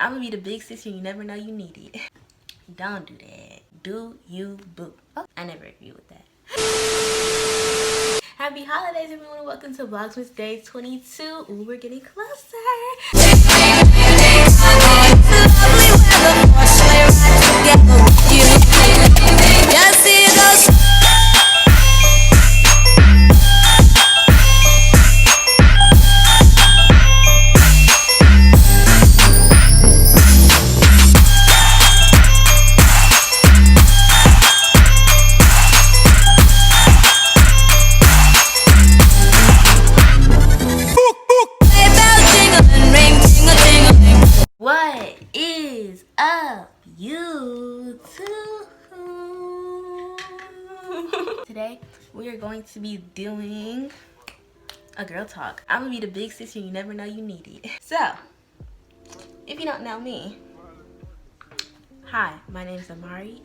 I'm gonna be the big sister you never know you need it. Don't do that. Do you, boo? Oh, I never agree with that. Happy holidays, everyone. Welcome to Vlogsmas Day 22. Ooh, we're getting closer. What is up, YouTube? Today, we are going to be doing a girl talk. I'm gonna be the big sister you never know you need it. So, if you don't know me, hi, my name is Amari,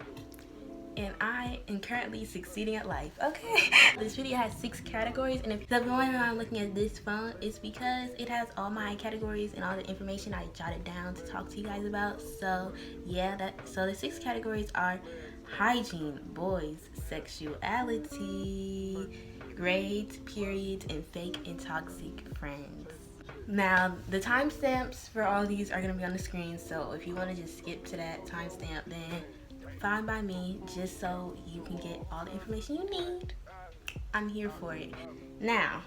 and I am currently succeeding at life. Okay. This video has 6 categories, and if the reason why I'm looking at this phone is because it has all my categories and all the information I jotted down to talk to you guys about. So yeah, so the 6 categories are hygiene, boys, sexuality, grades, periods, and fake and toxic friends. Now, the timestamps for all these are gonna be on the screen, so if you want to just skip to that timestamp, then fine by me, just so you can get all the information you need. I'm here for it. Now,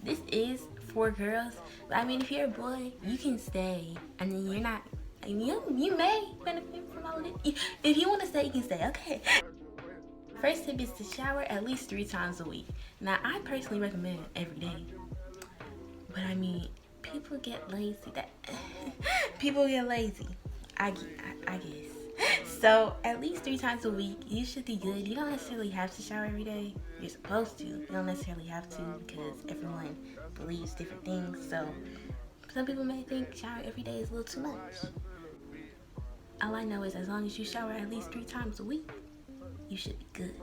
this is for girls, but I mean, if you're a boy, you can stay, and then you're not, you may benefit from all of it. If you want to stay, you can stay, okay? First tip is to shower at least 3 times a week. Now, I personally recommend every day, but I mean, people get lazy. People get lazy, I guess. So at least 3 times a week, you should be good. You don't necessarily have to shower every day. You're supposed to. You don't necessarily have to because everyone believes different things. So some people may think shower every day is a little too much. All I know is as long as you shower at least 3 times a week, you should be good.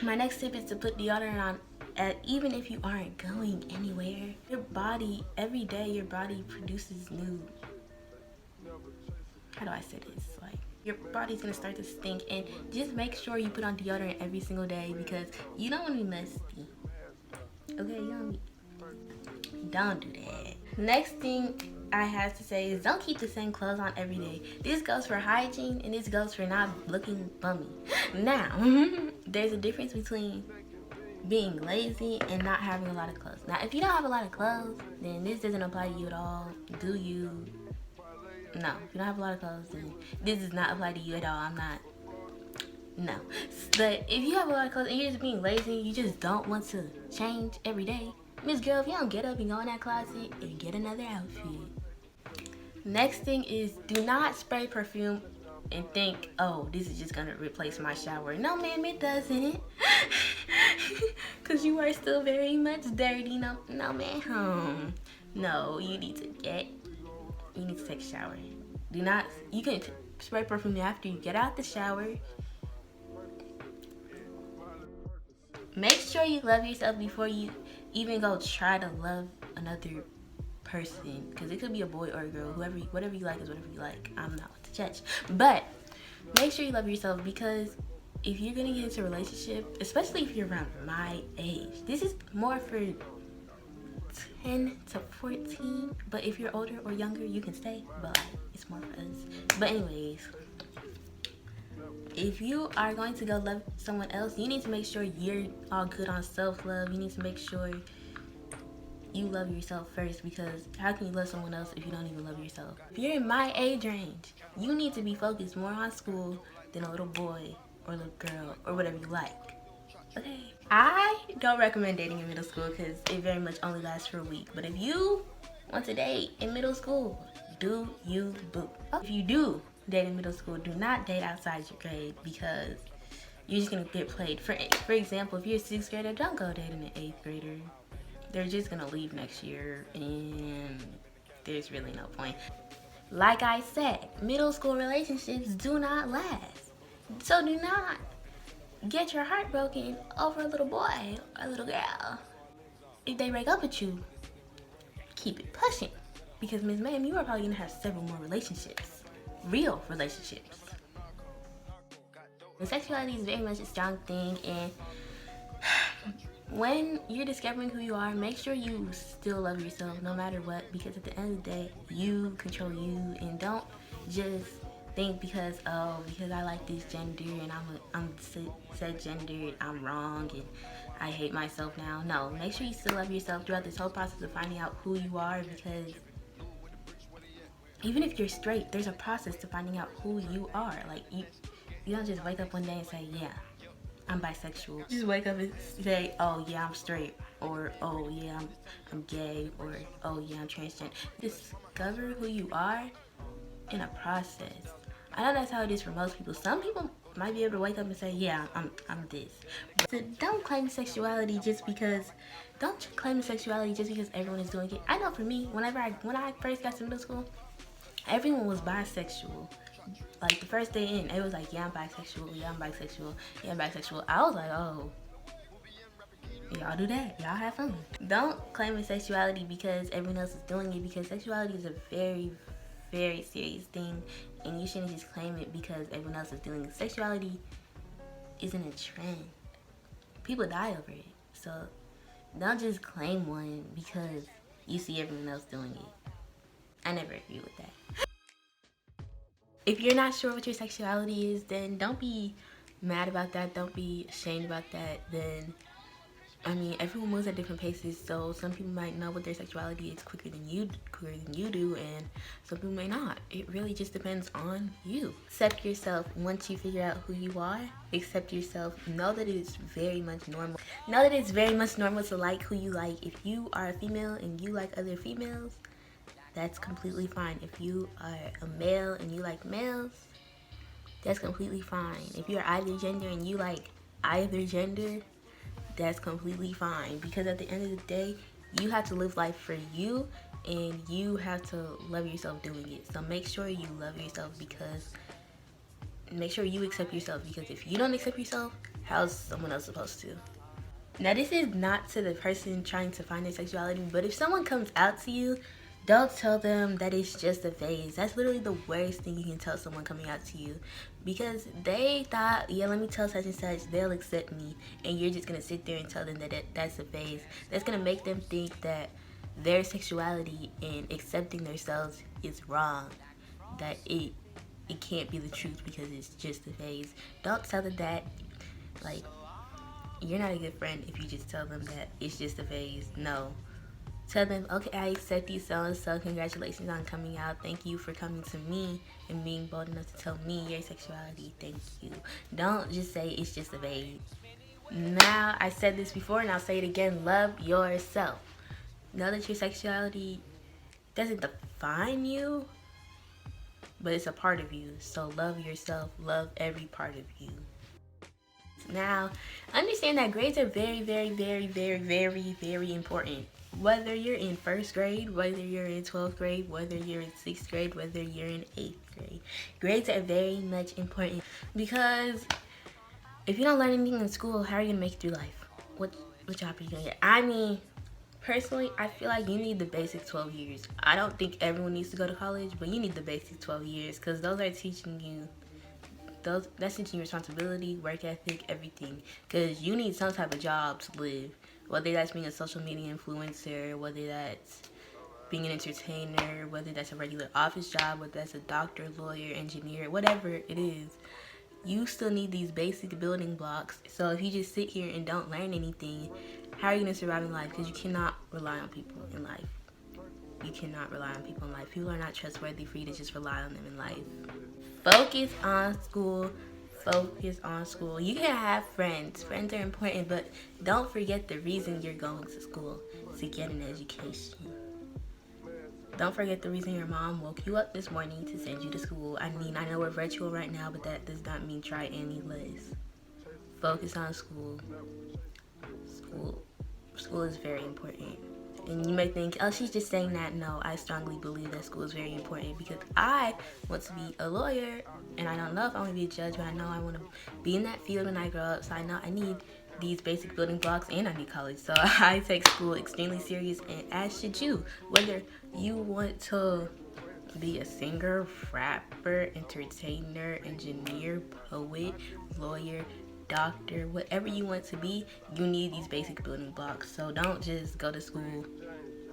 My next tip is to put deodorant on even if you aren't going anywhere. Your body, every day your body produces new, how do I say this? Like, your body's gonna start to stink, and just make sure you put on deodorant every single day because you don't want to be musty. Okay, don't do that. Next thing I have to say is don't keep the same clothes on every day. This goes for hygiene and this goes for not looking bummy. Now, there's a difference between being lazy and not having a lot of clothes. Now, if you don't have a lot of clothes, then this doesn't apply to you at all. Do you? No, if you don't have a lot of clothes, then this does not apply to you at all. No. But if you have a lot of clothes and you're just being lazy, you just don't want to change every day, Miss Girl, if you don't get up and go in that closet and get another outfit. Next thing is do not spray perfume and think, oh, this is just gonna replace my shower. No, ma'am, it doesn't. Because you are still very much dirty. No, ma'am. No, you need to take a shower. You can spray perfume after you get out the shower. Make sure you love yourself before you even go try to love another person. Because it could be a boy or a girl. Whatever you like is whatever you like. I'm not with the judge. But make sure you love yourself, because if you're going to get into a relationship, especially if you're around my age, this is more for 10 to 14, but if you're older or younger, you can stay, but like, it's more for us. But anyways, if you are going to go love someone else, you need to make sure you're all good on self-love. You need to make sure you love yourself first, because how can you love someone else if you don't even love yourself? If you're in my age range, you need to be focused more on school than a little boy or little girl or whatever you like. Okay. I don't recommend dating in middle school because it very much only lasts for a week. But if you want to date in middle school, do you, boo. If you do date in middle school, do not date outside your grade, because you're just going to get played. For example, if you're a 6th grader, don't go dating an 8th grader. They're just going to leave next year, and there's really no point. Like I said, middle school relationships do not last. So do not get your heart broken over a little boy or a little girl. If they break up with you, keep it pushing. Because Ms. Ma'am, you are probably gonna have several more relationships, real relationships. And sexuality is very much a strong thing, and when you're discovering who you are, make sure you still love yourself no matter what, because at the end of the day, you control you, and don't just think because I like this gender and I'm said gender, I'm wrong and I hate myself now. No, make sure you still love yourself throughout this whole process of finding out who you are, because even if you're straight, there's a process to finding out who you are. Like you don't just wake up one day and say, yeah, I'm bisexual. Just wake up and say, oh yeah, I'm straight, or oh yeah, I'm gay, or oh yeah, I'm transgender. Discover who you are in a process. I know that's how it is for most people. Some people might be able to wake up and say, yeah, I'm this. But don't claim sexuality just because everyone is doing it. I know for me, when I first got to middle school, everyone was bisexual. Like the first day in, it was like, yeah, I'm bisexual, yeah, I'm bisexual, yeah, I'm bisexual. I was like, oh, y'all do that, y'all have fun. Don't claim your sexuality because everyone else is doing it, because sexuality is a very, very serious thing, and you shouldn't just claim it because everyone else is doing it. Sexuality isn't a trend. People die over it. So don't just claim one because you see everyone else doing it. I never agree with that. If you're not sure what your sexuality is, then don't be mad about that. Don't be ashamed about that. Then, I mean, everyone moves at different paces, so some people might know what their sexuality is quicker than you do, and some people may not. It really just depends on you. Accept yourself once you figure out who you are. Accept yourself. Know that it's very much normal. Know that it's very much normal to like who you like. If you are a female and you like other females, that's completely fine. If you are a male and you like males, that's completely fine. If you're either gender and you like either gender, that's completely fine. Because at the end of the day, you have to live life for you, and you have to love yourself doing it. So make sure you love yourself, make sure you accept yourself, because if you don't accept yourself, how's someone else supposed to? Now, this is not to the person trying to find their sexuality, but if someone comes out to you, don't tell them that it's just a phase. That's literally the worst thing you can tell someone coming out to you, because they thought, yeah, let me tell such and such, they'll accept me, and you're just gonna sit there and tell them that that's a phase. That's gonna make them think that their sexuality and accepting themselves is wrong, that it can't be the truth because it's just a phase. Don't tell them that. Like, you're not a good friend if you just tell them that it's just a phase. No. Tell them, okay, I accept you so-and-so. Congratulations on coming out. Thank you for coming to me and being bold enough to tell me your sexuality. Thank you. Don't just say it's just a phase. Now, I said this before and I'll say it again. Love yourself. Know that your sexuality doesn't define you, but it's a part of you. So love yourself. Love every part of you. Now, understand that grades are very, very, very, very, very, very important. Whether you're in 1st grade, whether you're in 12th grade, whether you're in 6th grade, whether you're in 8th grade. Grades are very much important, because if you don't learn anything in school, how are you going to make it through life? What job are you going to get? I mean, personally, I feel like you need the basic 12 years. I don't think everyone needs to go to college, but you need the basic 12 years, because those are teaching you that's teaching you responsibility, work ethic, everything. Because you need some type of job to live. Whether that's being a social media influencer, whether that's being an entertainer, whether that's a regular office job, whether that's a doctor, lawyer, engineer, whatever it is, you still need these basic building blocks. So if you just sit here and don't learn anything, how are you going to survive in life? Because you cannot rely on people in life. You cannot rely on people in life. People are not trustworthy for you to just rely on them in life. Focus on school. Focus on school. You can have friends. Friends are important, but don't forget the reason you're going to school, to get an education. Don't forget the reason your mom woke you up this morning to send you to school. I mean, I know we're virtual right now, but that does not mean try any less. Focus on school. School is very important. And you may think, oh, she's just saying that. No, I strongly believe that school is very important, because I want to be a lawyer, and I don't know if I want to be a judge, but I know I want to be in that field when I grow up. So I know I need these basic building blocks, and I need college. So I take school extremely serious, and as should you. Whether you want to be a singer, rapper, entertainer, engineer, poet, lawyer, doctor, whatever you want to be, you need these basic building blocks. So don't just go to school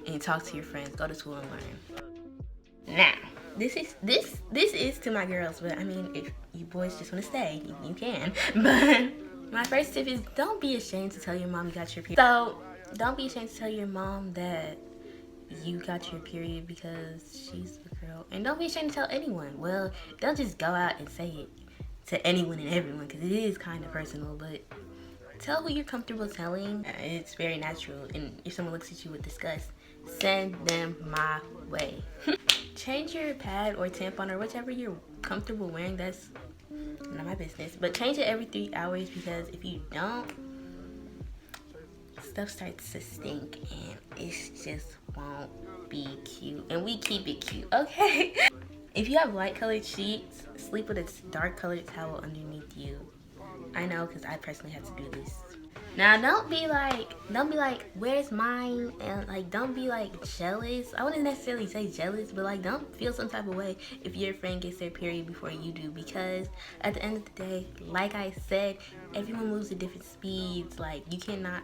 and talk to your friends. Go to school and learn. Now, this is to my girls, but I mean, if you boys just want to stay, you can. But my first tip is, don't be ashamed to tell your mom you got your period. So don't be ashamed to tell your mom that you got your period because she's a girl. And don't be ashamed to tell anyone. Well, don't just go out and say it to anyone and everyone, because it is kind of personal, but tell who you're comfortable telling. It's very natural, and if someone looks at you with disgust, send them my way. Change your pad or tampon or whichever you're comfortable wearing. That's not my business, but change it every 3 hours, because if you don't, stuff starts to stink and it just won't be cute. And we keep it cute, okay? If you have light colored sheets, sleep with a dark colored towel underneath you. I know, because I personally had to do this. Now don't be like, where's mine? And like, don't be like jealous. I wouldn't necessarily say jealous, but like, don't feel some type of way if your friend gets their period before you do, because at the end of the day, like I said, everyone moves at different speeds. Like, you cannot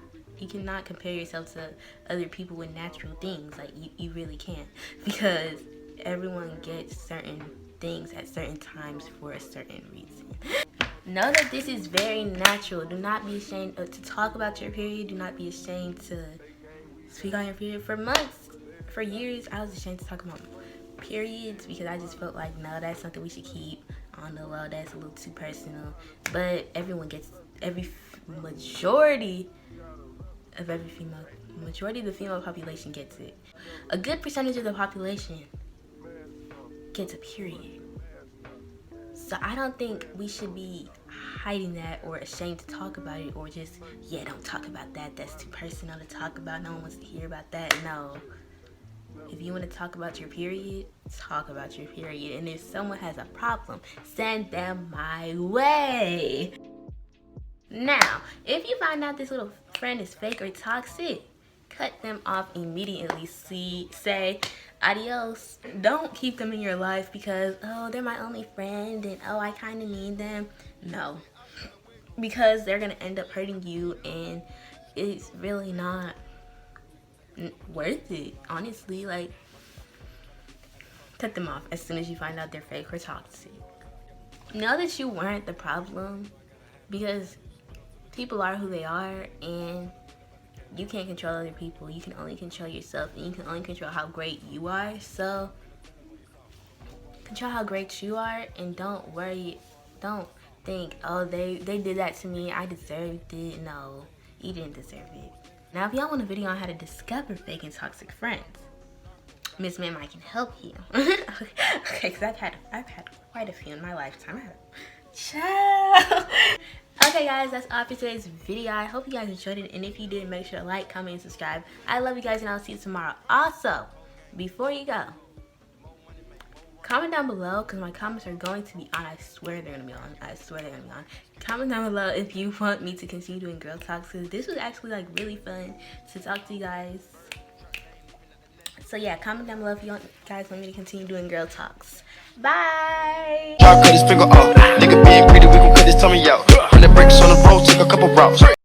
compare yourself to other people with natural things. Like, you really can't, because everyone gets certain things at certain times for a certain reason. Know that this is very natural. Do not be ashamed to talk about your period. Do not be ashamed to speak on your period. For months, for years, I was ashamed to talk about periods, because I just felt like, no, that's something we should keep on the low. That's a little too personal. But everyone gets, majority of the female population gets it. A good percentage of the population gets a period. So I don't think we should be hiding that or ashamed to talk about it, or just, yeah, don't talk about that. That's too personal to talk about. No one wants to hear about that. No. If you want to talk about your period, talk about your period. And if someone has a problem, send them my way. Now, if you find out this little friend is fake or toxic, cut them off immediately. Say adios. Don't keep them in your life because, oh, they're my only friend, and oh, I kind of need them. No, because they're gonna end up hurting you, and it's really not worth it, honestly. Like, cut them off as soon as you find out they're fake or toxic. Know that you weren't the problem, because people are who they are, and you can't control other people. You can only control yourself, and you can only control how great you are. So control how great you are, and don't worry. Don't think, oh, they did that to me, I deserved it. No, you didn't deserve it. Now, if y'all want a video on how to discover fake and toxic friends, Miss Ma'am, I can help you. Okay, because I've had quite a few in my lifetime. Ciao. Okay guys, that's all for today's video. I hope you guys enjoyed it, and if you did, make sure to like, comment, and subscribe. I love you guys, and I'll see you tomorrow. Also, before you go, comment down below, because my comments are going to be on. I swear they're going to be on. I swear they're going to be on. Comment down below if you want me to continue doing girl talks, because this was actually like really fun to talk to you guys. So yeah, comment down below if you guys want me to continue doing girl talks. Bye! Cut his finger off. Nigga being greedy, we gon' cut his tummy out. 100 bricks on the road, take a couple routes.